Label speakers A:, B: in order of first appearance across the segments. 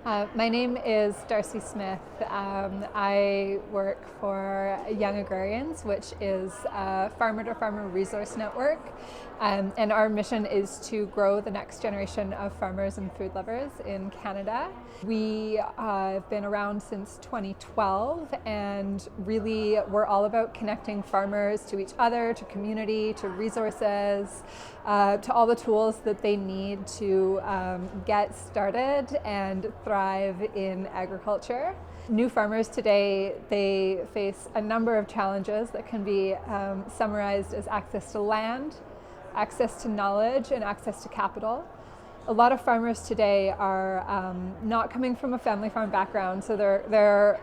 A: My name is Darcy Smith. I work for Young Agrarians, which is a farmer-to-farmer resource network. And our mission is to grow the next generation of farmers and food lovers in Canada. We have been around since 2012, and really we're all about connecting farmers to each other, to community, to resources, to all the tools that they need to get started and thrive in agriculture. New farmers today, they face a number of challenges that can be summarized as access to land, access to knowledge, and access to capital. A lot of farmers today are not coming from a family farm background, so they're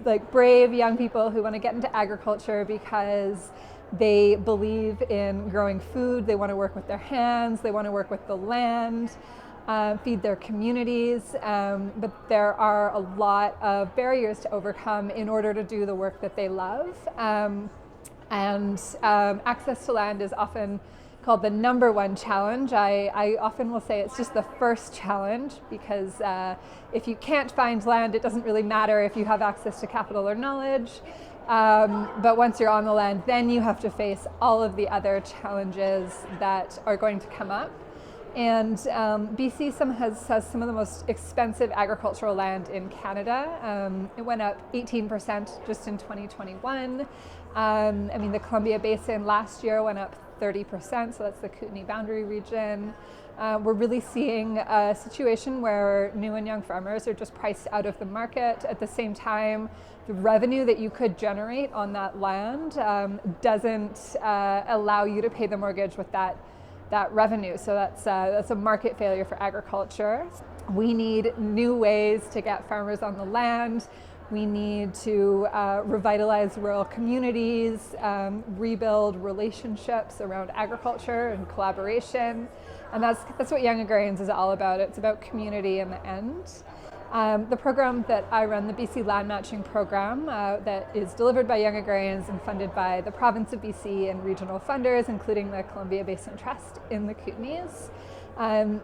A: like brave young people who want to get into agriculture because they believe in growing food, they want to work with their hands, they want to work with the land, feed their communities, but there are a lot of barriers to overcome in order to do the work that they love. Access to land is often called the number one challenge. I often will say it's just the first challenge because if you can't find land, it doesn't really matter if you have access to capital or knowledge. But once you're on the land, then you have to face all of the other challenges that are going to come up. And BC has some of the most expensive agricultural land in Canada. It went up 18% just in 2021. The Columbia Basin last year went up 30%, so that's the Kootenay boundary region. We're really seeing a situation where new and young farmers are just priced out of the market. At the same time, the revenue that you could generate on that land doesn't allow you to pay the mortgage with that revenue. So that's a market failure for agriculture. We need new ways to get farmers on the land. We need to revitalize rural communities, rebuild relationships around agriculture and collaboration. And that's what Young Agrarians is all about. It's about community in the end. The program that I run, the BC Land Matching Program, that is delivered by Young Agrarians and funded by the province of BC and regional funders, including the Columbia Basin Trust in the Kootenays.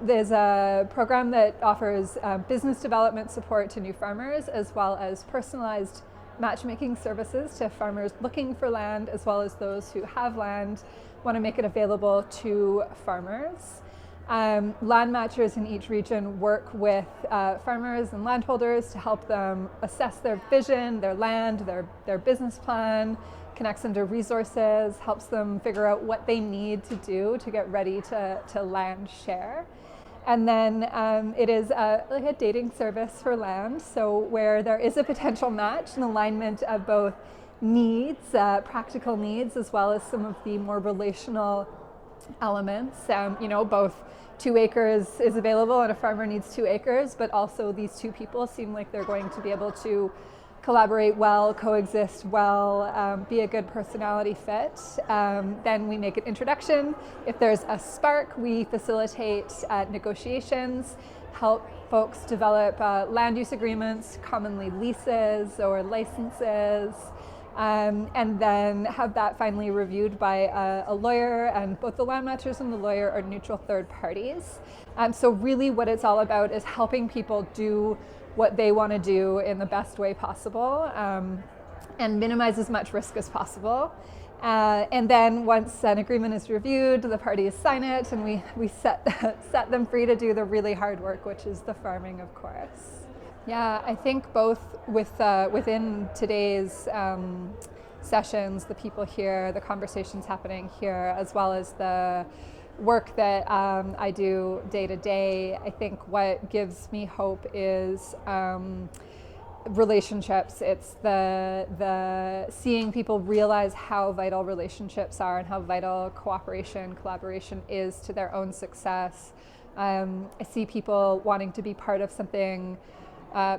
A: There's a program that offers business development support to new farmers, as well as personalized matchmaking services to farmers looking for land, as well as those who have land, want to make it available to farmers. Land matchers in each region work with farmers and landholders to help them assess their vision, their land, their business plan, connects them to resources, helps them figure out what they need to do to get ready to land share. And then it is like a dating service for land, so where there is a potential match, an alignment of both needs, practical needs, as well as some of the more relational elements. Both 2 acres is available and a farmer needs 2 acres, but also these two people seem like they're going to be able to collaborate well, coexist well, be a good personality fit. Then we make an introduction. If there's a spark, we facilitate negotiations, help folks develop land use agreements, commonly leases or licenses, and then have that finally reviewed by a lawyer, and both the land matchers and the lawyer are neutral third parties. So really what it's all about is helping people do what they want to do in the best way possible, and minimize as much risk as possible. And then once an agreement is reviewed, the parties sign it, and we set them free to do the really hard work, which is the farming, of course. Yeah, I think both within today's sessions, the people here, the conversations happening here, as well as the work that I do day to day, I think what gives me hope is relationships. It's the seeing people realize how vital relationships are and how vital cooperation, collaboration is to their own success. I see people wanting to be part of something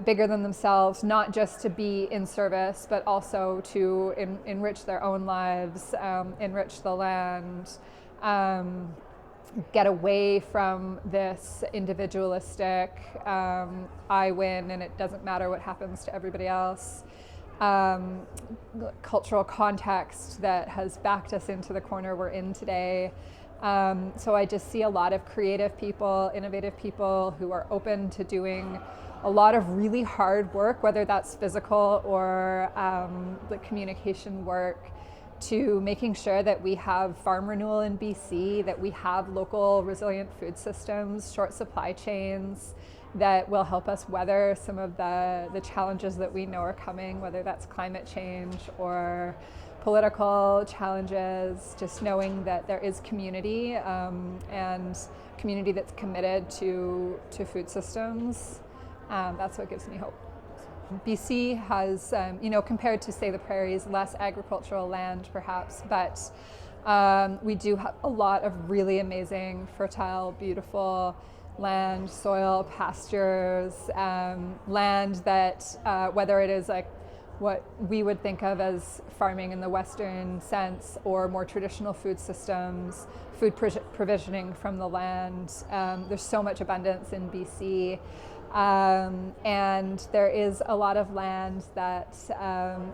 A: bigger than themselves, not just to be in service, but also to enrich their own lives, enrich the land, get away from this individualistic, I win and it doesn't matter what happens to everybody else, cultural context that has backed us into the corner we're in today. So I just see a lot of creative people, innovative people who are open to doing a lot of really hard work, whether that's physical or the communication work, to making sure that we have farm renewal in BC, that we have local resilient food systems, short supply chains that will help us weather some of the challenges that we know are coming, whether that's climate change or political challenges, just knowing that there is community and community that's committed to food systems. That's what gives me hope. BC has, compared to, say, the prairies, less agricultural land perhaps, but we do have a lot of really amazing, fertile, beautiful land, soil, pastures, land that, whether it is like what we would think of as farming in the Western sense or more traditional food systems, food provisioning from the land. There's so much abundance in BC. And there is a lot of land that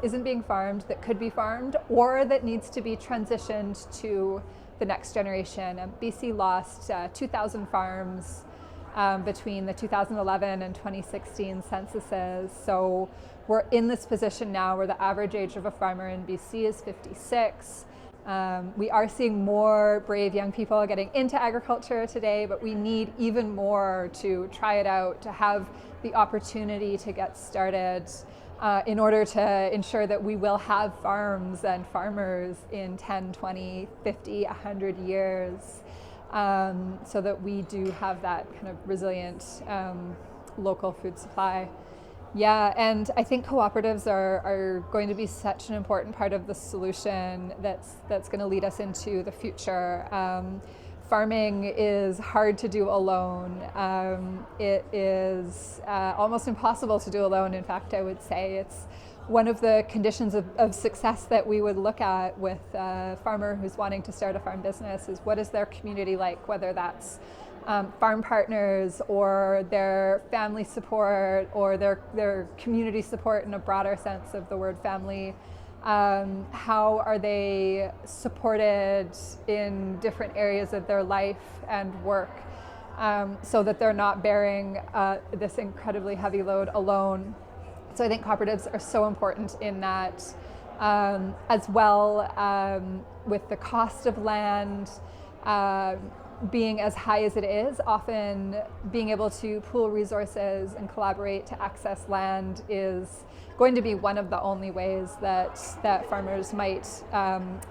A: isn't being farmed, that could be farmed, or that needs to be transitioned to the next generation. BC lost 2,000 farms between the 2011 and 2016 censuses. So we're in this position now where the average age of a farmer in BC is 56. We are seeing more brave young people getting into agriculture today, but we need even more to try it out, to have the opportunity to get started in order to ensure that we will have farms and farmers in 10, 20, 50, 100 years, so that we do have that kind of resilient local food supply. Yeah, and I think cooperatives are going to be such an important part of the solution that's going to lead us into the future. Farming is hard to do alone. It is almost impossible to do alone. In fact, I would say it's one of the conditions of success that we would look at with a farmer who's wanting to start a farm business is what is their community like, whether that's farm partners or their family support or their community support in a broader sense of the word family. How are they supported in different areas of their life and work so that they're not bearing this incredibly heavy load alone. So I think cooperatives are so important in that, as well, with the cost of land being as high as it is, often being able to pool resources and collaborate to access land is going to be one of the only ways that farmers might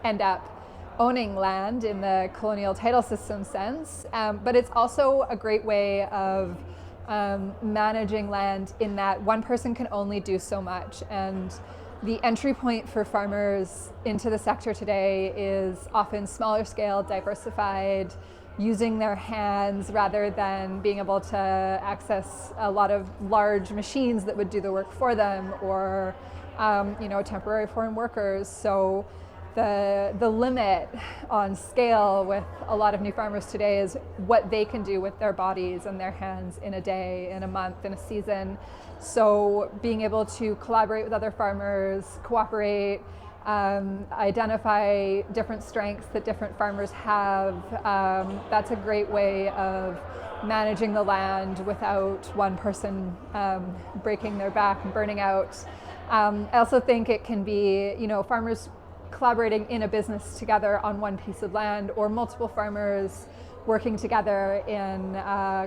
A: end up owning land in the colonial title system sense. But it's also a great way of managing land in that one person can only do so much. And the entry point for farmers into the sector today is often smaller scale, diversified, using their hands rather than being able to access a lot of large machines that would do the work for them, or temporary foreign workers. So the limit on scale with a lot of new farmers today is what they can do with their bodies and their hands in a day, in a month, in a season. So being able to collaborate with other farmers, cooperate, identify different strengths that different farmers have. That's a great way of managing the land without one person breaking their back and burning out. I also think it can be, farmers collaborating in a business together on one piece of land, or multiple farmers working together in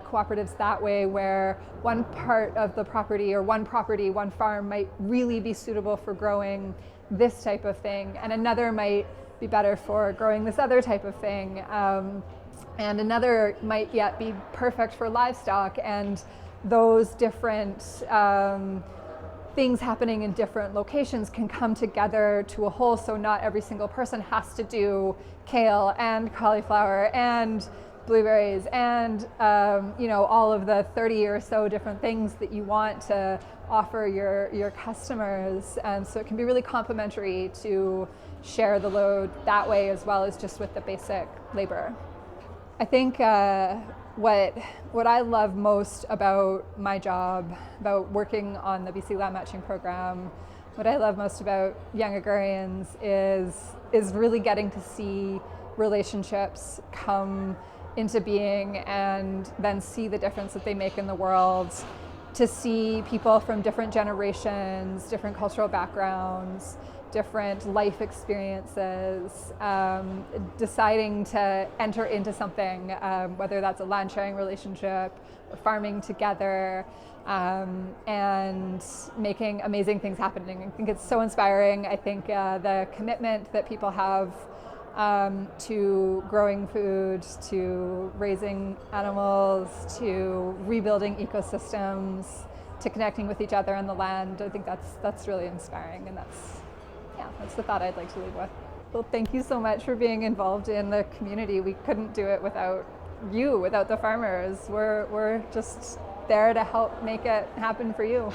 A: cooperatives that way, where one part of the property or one farm might really be suitable for growing this type of thing, and another might be better for growing this other type of thing, and another might yet be perfect for livestock. And those different things happening in different locations can come together to a whole, so not every single person has to do kale and cauliflower and blueberries and all of the 30 or so different things that you want to offer your customers. And so it can be really complementary to share the load that way, as well as just with the basic labor. I think what I love most about my job, about working on the BC Land Matching Program, what I love most about Young Agrarians is really getting to see relationships come into being and then see the difference that they make in the world. to see people from different generations, different cultural backgrounds, different life experiences, deciding to enter into something, whether that's a land sharing relationship or farming together, and making amazing things happening. I think it's so inspiring. I think the commitment that people have to growing food, to raising animals, to rebuilding ecosystems, to connecting with each other on the land, I think that's really inspiring, and that's the thought I'd like to leave with. Well, thank you so much for being involved in the community. We couldn't do it without you, without the farmers. We're just there to help make it happen for you.